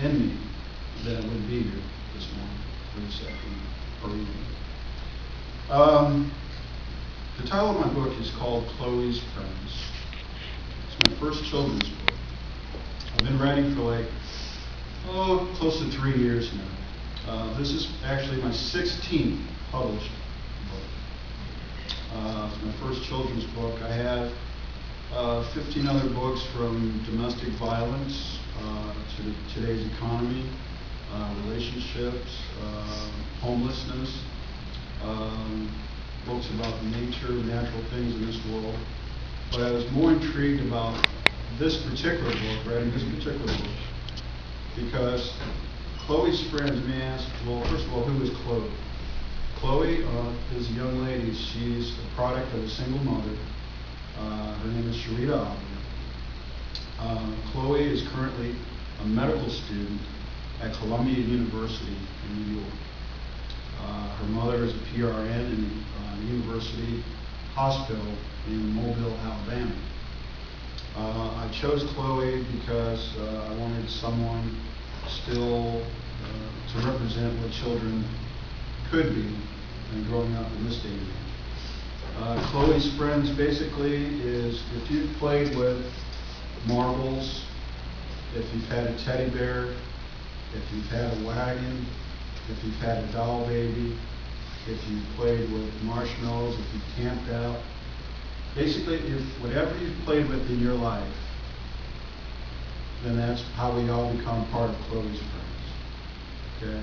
in me, then I wouldn't be here this morning, or this afternoon, or evening. The title of my book is called Chloe's Friends. It's my first children's book. I've been writing for close to 3 years now. This is actually my 16th published book. It's my first children's book. I have 15 other books, from domestic violence to today's economy, relationships, homelessness, books about nature, natural things in this world. But I was more intrigued about this particular book, writing this particular book, because Chloe's Friends, may ask, well, first of all, who is Chloe? Chloe is a young lady. She's the product of a single mother. Her name is Sharita Ali. Chloe is currently a medical student at Columbia University in New York. Her mother is a PRN in the university hospital in Mobile, Alabama. I chose Chloe because I wanted someone still to represent what children could be growing up in this day and age. Chloe's Friends basically is, if you've played with marbles, if you've had a teddy bear, if you've had a wagon, if you've had a doll baby, if you've played with marshmallows, if you've camped out, basically, if whatever you've played with in your life, then that's how we all become part of Chloe's Friends. Okay?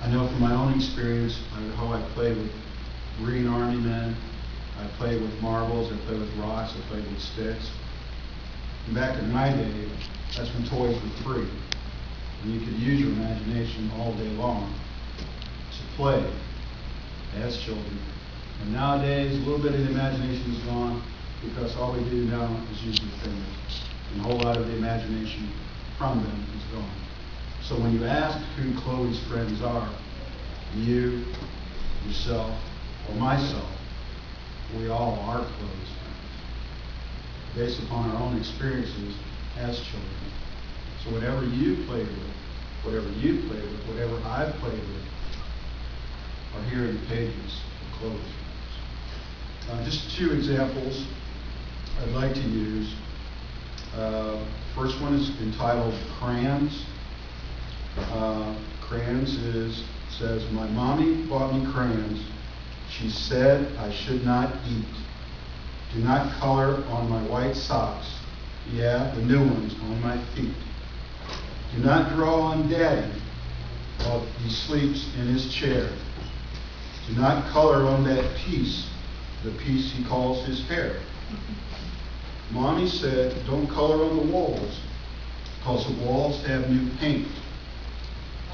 I know from my own experience how I played with Green Army men, I played with marbles, I played with rocks, I played with sticks. And back in my day, that's when toys were free. And you could use your imagination all day long to play as children. And nowadays, a little bit of the imagination is gone, because all we do now is use your fingers. And a whole lot of the imagination from them is gone. So when you ask who Chloe's friends are, you, yourself, or myself, we all are Chloe's friends, based upon our own experiences as children. So whatever you played with, whatever I've played with, are here in the pages of Chloe's Friends. Just 2 examples I'd like to use. First one is entitled Crayons. Crayons says, my mommy bought me crayons. She said I should not eat. Do not color on my white socks. Yeah, the new ones on my feet. Do not draw on Daddy while he sleeps in his chair. Do not color on that piece, the piece he calls his hair. Mommy said, don't color on the walls, because the walls have new paint.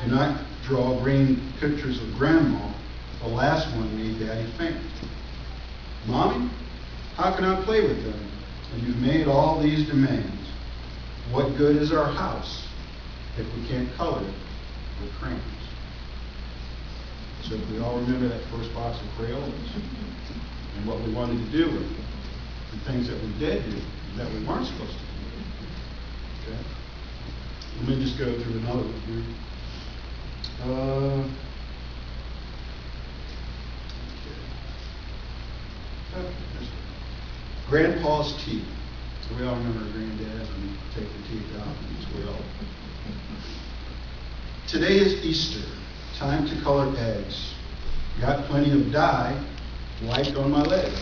Do not draw green pictures of Grandma. The last one made Daddy faint. Mommy, how can I play with them? And you've made all these demands. What good is our house if we can't color it with crayons? So if we all remember that first box of crayons and what we wanted to do with it, and things that we did do that we weren't supposed to do. Okay? Let me just go through another one here. Grandpa's teeth. So we all remember Granddad when you take the teeth out and we all. Today is Easter. Time to color eggs. Got plenty of dye wiped on my legs.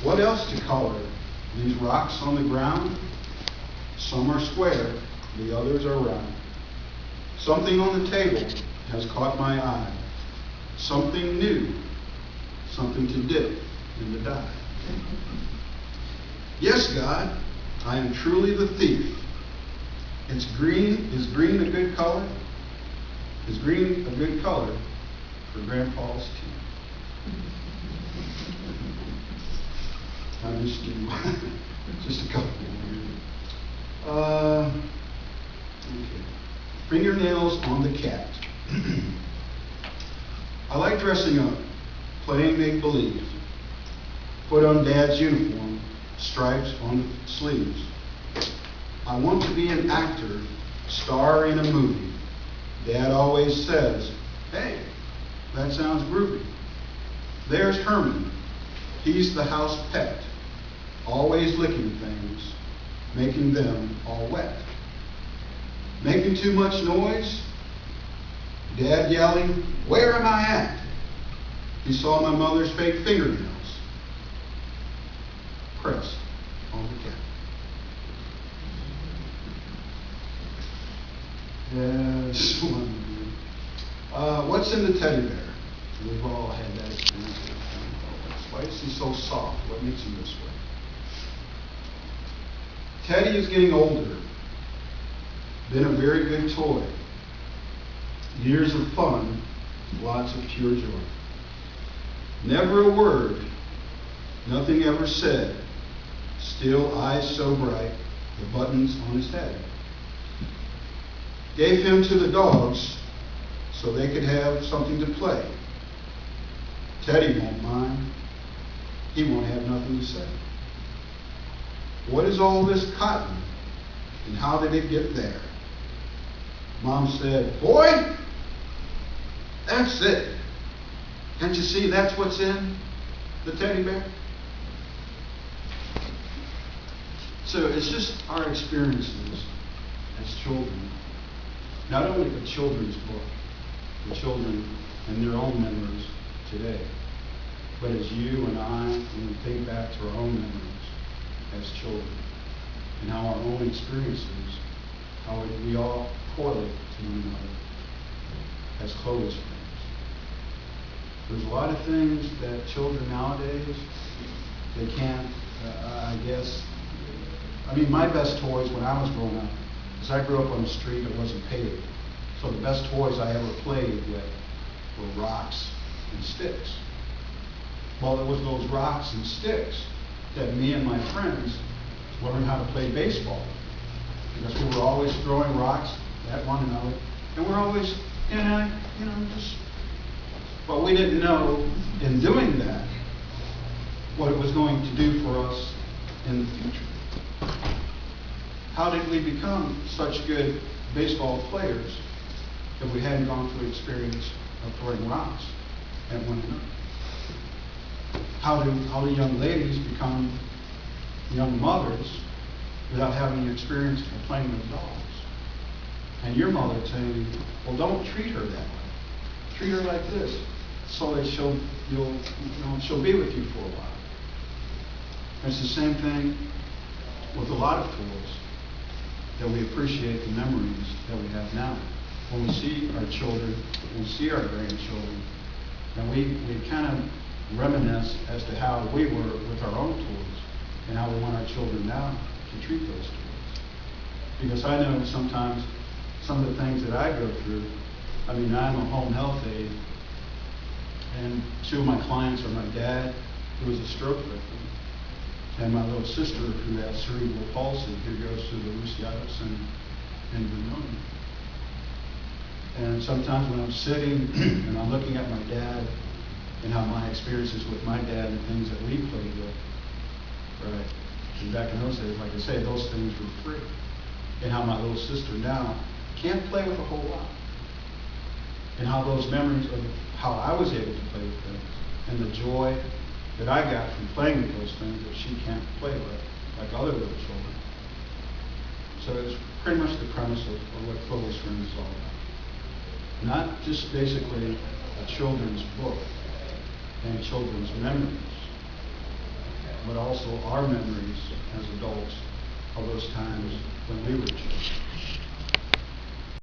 What else to color? These rocks on the ground? Some are square, the others are round. Something on the table has caught my eye. Something new, something to dip in the dye. Yes, God, I am truly the thief. It's green. Is green a good color? Is green a good color for Grandpa's teeth? I'm just kidding. Just a couple more. Okay. Fingernails on the cat. I like dressing up, playing make-believe. Put on Dad's uniform, stripes on the sleeves. I want to be an actor, star in a movie. Dad always says, hey, that sounds groovy. There's Herman. He's the house pet, always licking things, making them all wet. Making too much noise? Dad yelling, where am I at? He saw my mother's fake fingernails pressed on the cat. Yes, what's in the teddy bear? We've all had that experience. Why is he so soft? What makes him this way? Teddy is getting older. Been a very good toy. Years of fun, lots of pure joy. Never a word, nothing ever said. Still eyes so bright, the buttons on his head. Gave him to the dogs so they could have something to play. Teddy won't mind. He won't have nothing to say. What is all this cotton, and how did it get there? Mom said, boy, that's it. Can't you see that's what's in the teddy bear? So it's just our experiences as children. Not only a children's book, for children and their own memories today, but as you and I, when we think back to our own memories as children, and how our own experiences, how we all correlate to one another as Chloe's friends. There's a lot of things that children nowadays, they can't, I guess, I mean, my best toys when I was growing up, because I grew up on the street that wasn't paved, so the best toys I ever played with were rocks and sticks. Well, it was those rocks and sticks that me and my friends learned how to play baseball, because we were always throwing rocks at one another, and we're always, but we didn't know in doing that what it was going to do for us in the future. How did we become such good baseball players if we hadn't gone through the experience of throwing rocks at one another? How do young ladies become young mothers without having the experience of playing with dolls? And your mother saying, well, don't treat her that way. Treat her like this, so that she'll be with you for a while. It's the same thing with a lot of tools that we appreciate the memories that we have now. When we see our children, when we see our grandchildren, and we kind of reminisce as to how we were with our own tools and how we want our children now to treat those tools. Because I know sometimes some of the things that I go through, I mean, I'm a home health aide, and two of my clients are my dad, who was a stroke victim, and my little sister, who has cerebral palsy, who goes through the Luciatus and pneumonia. And sometimes when I'm sitting and I'm looking at my dad and how my experiences with my dad and things that we played with, right? And back in those days, like I say, those things were free. And how my little sister now can't play with a whole lot. And how those memories of how I was able to play with things and the joy that I got from playing with those things that she can't play with, like other little children. So it's pretty much the premise of what Chloe's Friends is all about. Not just basically a children's book and children's memories, but also our memories as adults of those times when we were children.